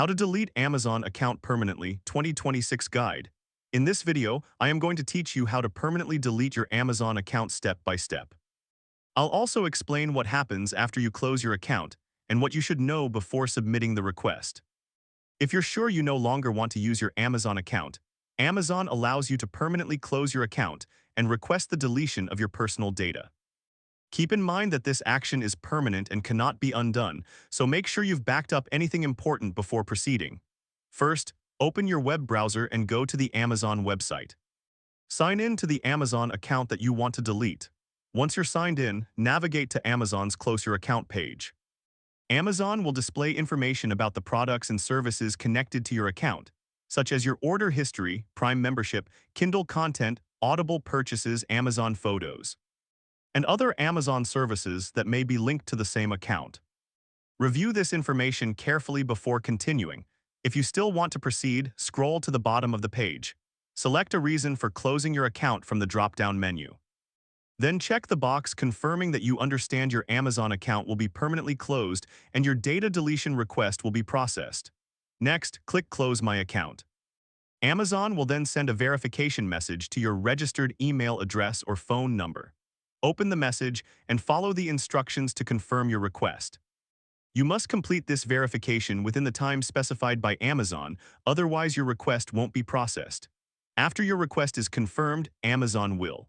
How to Delete Amazon Account Permanently 2026 Guide. In this video, I am going to teach you how to permanently delete your Amazon account step by step. I'll also explain what happens after you close your account and what you should know before submitting the request. If you're sure you no longer want to use your Amazon account, Amazon allows you to permanently close your account and request the deletion of your personal data. Keep in mind that this action is permanent and cannot be undone, so make sure you've backed up anything important before proceeding. First, open your web browser and go to the Amazon website. Sign in to the Amazon account that you want to delete. Once you're signed in, navigate to Amazon's Close Your Account page. Amazon will display information about the products and services connected to your account, such as your order history, Prime membership, Kindle content, Audible purchases, Amazon photos, and other Amazon services that may be linked to the same account. Review this information carefully before continuing. If you still want to proceed, scroll to the bottom of the page. Select a reason for closing your account from the drop-down menu. Then check the box confirming that you understand your Amazon account will be permanently closed and your data deletion request will be processed. Next, click Close My Account. Amazon will then send a verification message to your registered email address or phone number. Open the message and follow the instructions to confirm your request. You must complete this verification within the time specified by Amazon, otherwise your request won't be processed. After your request is confirmed, Amazon will